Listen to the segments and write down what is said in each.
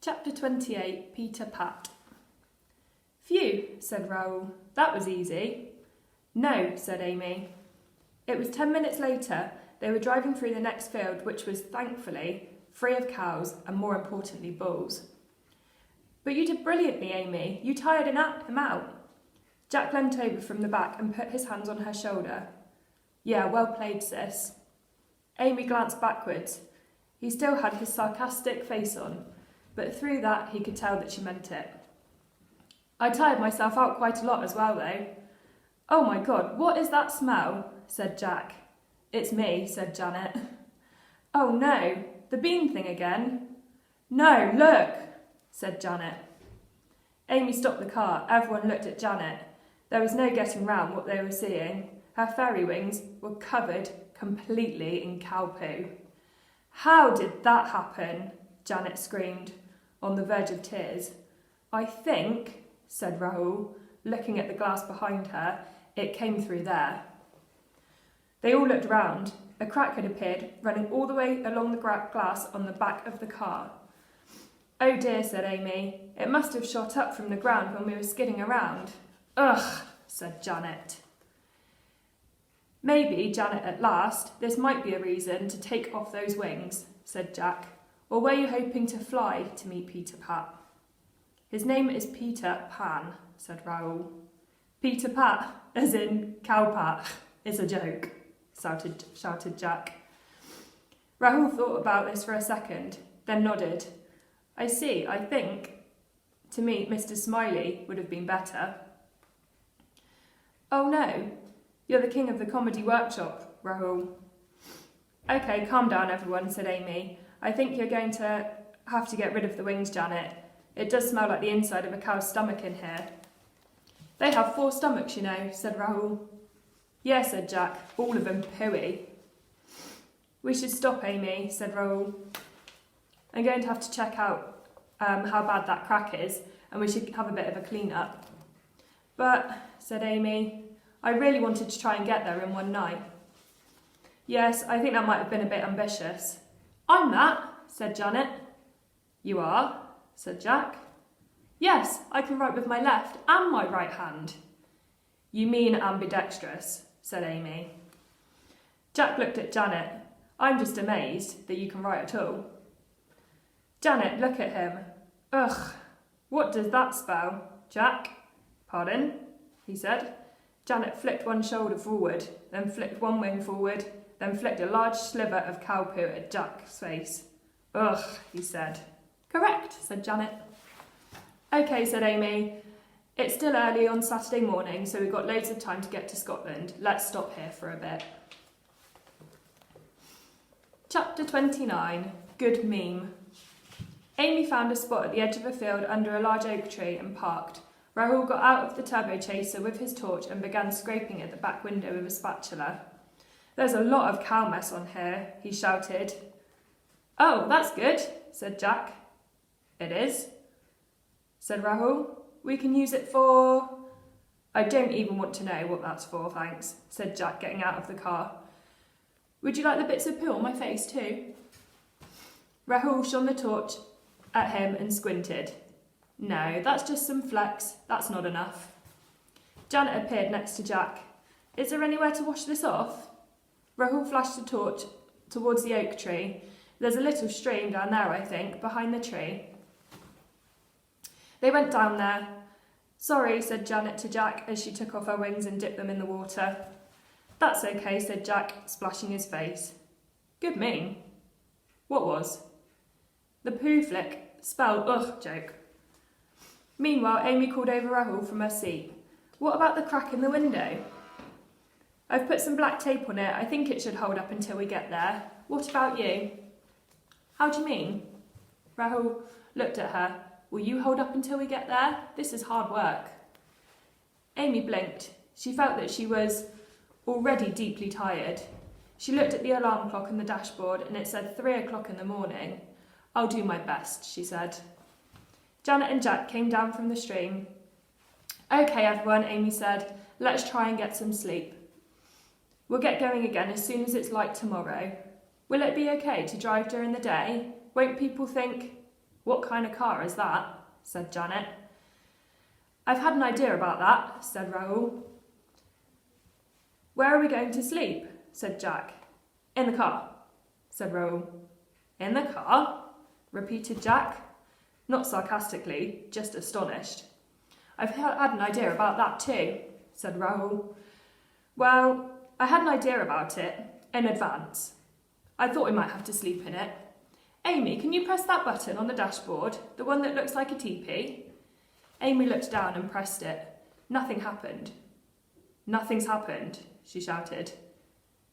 Chapter 28, Peter Pat. Phew, said Raoul. That was easy. No, said Amy. It was 10 minutes later. They were driving through the next field, which was, thankfully, free of cows and, more importantly, bulls. But you did brilliantly, Amy. You tired him out. Jack leant over from the back and put his hands on her shoulder. Yeah, well played, sis. Amy glanced backwards. He still had his sarcastic face on, but through that he could tell that she meant it. I tired myself out quite a lot as well, though. Oh my God, what is that smell? Said Jack. It's me, said Janet. Oh no, the bean thing again? No, look, said Janet. Amy stopped the car. Everyone looked at Janet. There was no getting round what they were seeing. Her fairy wings were covered completely in cow poo. How did that happen? Janet screamed, on the verge of tears. I think, said Raoul, looking at the glass behind her, it came through there. They all looked round. A crack had appeared, running all the way along the glass on the back of the car. Oh dear, said Amy. It must have shot up from the ground when we were skidding around. Ugh, said Janet. Maybe, Janet, at last, this might be a reason to take off those wings, said Jack. Or were you hoping to fly to meet Peter Pat? His name is Peter Pan, said Raoul. Peter Pat, as in cow pat, is a joke, shouted Jack. Raoul thought about this for a second, then nodded. I see, I think to meet Mr. Smiley would have been better. Oh no, you're the king of the comedy workshop, Raoul. Okay, calm down everyone, said Amy. I think you're going to have to get rid of the wings, Janet. It does smell like the inside of a cow's stomach in here. They have 4 stomachs, you know, said Raoul. Yes, said Jack, all of them pooey. We should stop, Amy, said Raoul. I'm going to have to check out how bad that crack is, and we should have a bit of a clean-up. But, said Amy, I really wanted to try and get there in one night. Yes, I think that might have been a bit ambitious. I'm that, said Janet. You are, said Jack. Yes, I can write with my left and my right hand. You mean ambidextrous, said Amy. Jack looked at Janet. I'm just amazed that you can write at all. Janet, look at him. Ugh, what does that spell, Jack? Pardon, he said. Janet flicked one shoulder forward, then flicked one wing forward, then flicked a large sliver of cow poo at Jack's face. Ugh, he said. Correct, said Janet. Okay, said Amy. It's still early on Saturday morning, so we've got loads of time to get to Scotland. Let's stop here for a bit. Chapter 29, Good Meme. Amy found a spot at the edge of a field under a large oak tree and parked. Raoul got out of the turbo chaser with his torch and began scraping at the back window with a spatula. There's a lot of cow mess on here, he shouted. Oh, that's good, said Jack. It is, said Raoul. We can use it for... I don't even want to know what that's for, thanks, said Jack, getting out of the car. Would you like the bits of poo on my face too? Raoul shone the torch at him and squinted. No, that's just some flecks. That's not enough. Janet appeared next to Jack. Is there anywhere to wash this off? Raoul flashed the torch towards the oak tree. There's a little stream down there, I think, behind the tree. They went down there. Sorry, said Janet to Jack as she took off her wings and dipped them in the water. That's okay, said Jack, splashing his face. Good meme. What was? The poo flick, spell ugh joke. Meanwhile, Amy called over Raoul from her seat. What about the crack in the window? I've put some black tape on it. I think it should hold up until we get there. What about you? How do you mean? Raoul looked at her. Will you hold up until we get there? This is hard work. Amy blinked. She felt that she was already deeply tired. She looked at the alarm clock on the dashboard and it said 3 o'clock in the morning. I'll do my best, she said. Janet and Jack came down from the stream. Okay, everyone, Amy said. Let's try and get some sleep. We'll get going again as soon as it's light tomorrow. Will it be okay to drive during the day? Won't people think... What kind of car is that? Said Janet. I've had an idea about that, said Rahul. Where are we going to sleep? Said Jack. In the car, said Rahul. In the car? Repeated Jack, not sarcastically, just astonished. I've had an idea about that too, said Rahul. Well, I had an idea about it in advance. I thought we might have to sleep in it. Amy, can you press that button on the dashboard, the one that looks like a teepee? Amy looked down and pressed it. Nothing happened. Nothing's happened, she shouted.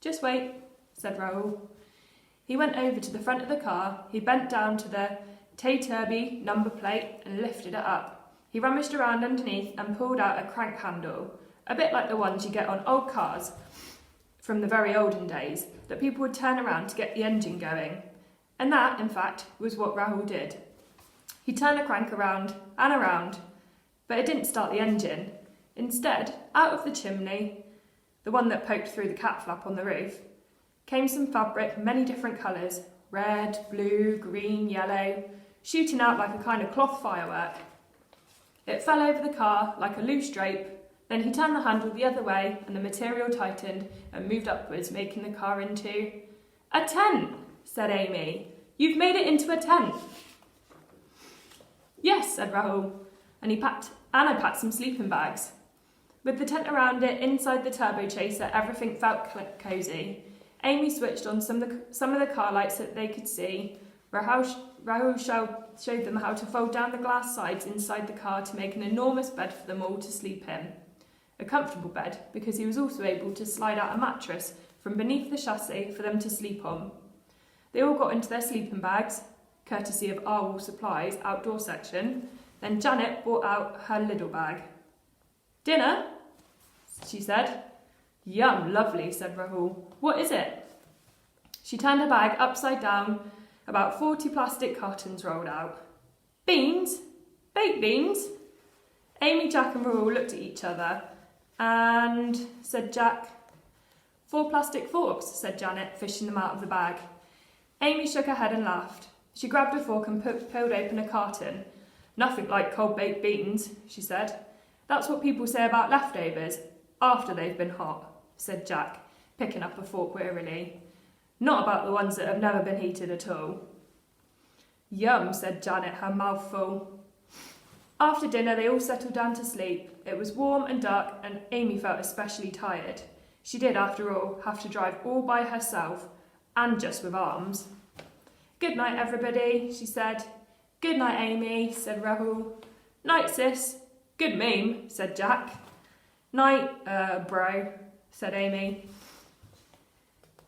Just wait, said Rahul. He went over to the front of the car, he bent down to the Tay-Turby number plate and lifted it up. He rummaged around underneath and pulled out a crank handle, a bit like the ones you get on old cars from the very olden days, that people would turn around to get the engine going. And that, in fact, was what Rahul did. He turned the crank around and around, but it didn't start the engine. Instead, out of the chimney, the one that poked through the cat flap on the roof, came some fabric, many different colours, red, blue, green, yellow, shooting out like a kind of cloth firework. It fell over the car like a loose drape, then he turned the handle the other way and the material tightened and moved upwards, making the car into a tent, said Amy. You've made it into a tent. Yes, said Rahul, and I packed some sleeping bags. With the tent around it, inside the turbo chaser, everything felt cosy. Amy switched on some of the car lights that they could see. Rahul showed them how to fold down the glass sides inside the car to make an enormous bed for them all to sleep in. A comfortable bed, because he was also able to slide out a mattress from beneath the chassis for them to sleep on. They all got into their sleeping bags, courtesy of Arwell Supply's outdoor section. Then Janet brought out her little bag. Dinner? She said. Yum, lovely, said Rahul. What is it? She turned her bag upside down, about 40 plastic cartons rolled out. Beans? Baked beans? Amy, Jack and Rahul looked at each other. And, said Jack. 4 plastic forks, said Janet, fishing them out of the bag. Amy shook her head and laughed. She grabbed a fork and pulled open a carton. Nothing like cold baked beans, she said. That's what people say about leftovers, after they've been hot, said Jack, picking up a fork wearily. Not about the ones that have never been heated at all. Yum, said Janet, her mouth full. After dinner, they all settled down to sleep. It was warm and dark, and Amy felt especially tired. She did, after all, have to drive all by herself, and just with arms. Good night, everybody, she said. Good night, Amy, said Rahul. Night, sis. Good meme, said Jack. Night, bro, said Amy.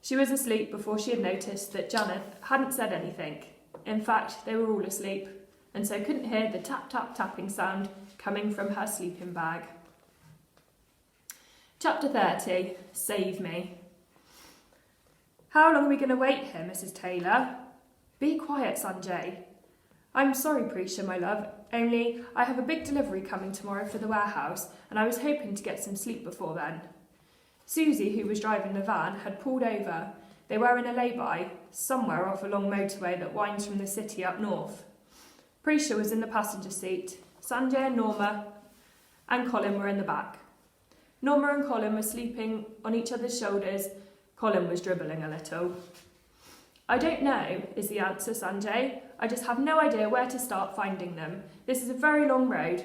She was asleep before she had noticed that Janet hadn't said anything. In fact, they were all asleep, and so couldn't hear the tap-tap-tapping sound coming from her sleeping bag. Chapter 30, Save Me. How long are we going to wait here, Mrs. Taylor? Be quiet, Sanjay. I'm sorry, Prisha, my love, only I have a big delivery coming tomorrow for the warehouse, and I was hoping to get some sleep before then. Susie, who was driving the van, had pulled over. They were in a lay-by, somewhere off a long motorway that winds from the city up north. Prisha was in the passenger seat. Sanjay and Norma and Colin were in the back. Norma and Colin were sleeping on each other's shoulders. Colin was dribbling a little. I don't know, is the answer, Sanjay. I just have no idea where to start finding them. This is a very long road,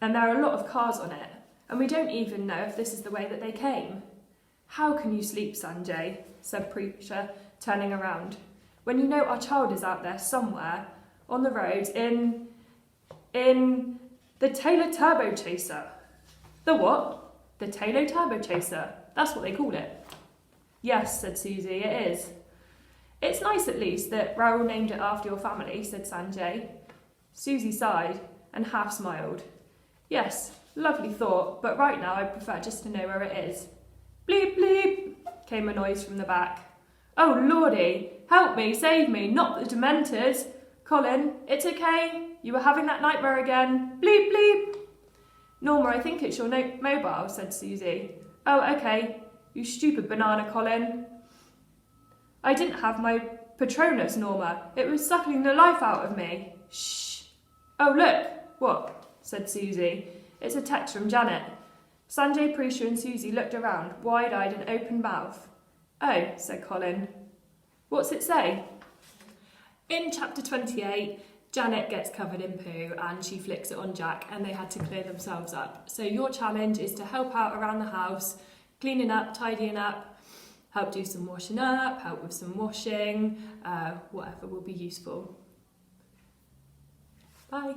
and there are a lot of cars on it, and we don't even know if this is the way that they came. How can you sleep, Sanjay? Said Prisha, turning around, when you know our child is out there somewhere, on the road, in the Taylor Turbo Chaser. The what? The Taylor Turbo Chaser. That's what they call it. Yes, said Susie, it is. It's nice at least that Rahul named it after your family, said Sanjay. Susie sighed and half smiled. Yes, lovely thought, but right now I prefer just to know where it is. Bleep, bleep, came a noise from the back. Oh, lordy, help me, save me, not the Dementors. Colin, it's okay, you were having that nightmare again. Bleep, bleep. Norma, I think it's your mobile, said Susie. Oh, okay, you stupid banana, Colin. I didn't have my Patronus, Norma. It was suckling the life out of me. Shh. Oh, look. What? Said Susie. It's a text from Janet. Sanjay, Prisha and Susie looked around, wide-eyed and open mouth. Oh, said Colin. What's it say? In chapter 28, Janet gets covered in poo and she flicks it on Jack and they had to clear themselves up. So your challenge is to help out around the house, cleaning up, tidying up, help do some washing up, help with some washing, whatever will be useful. Bye.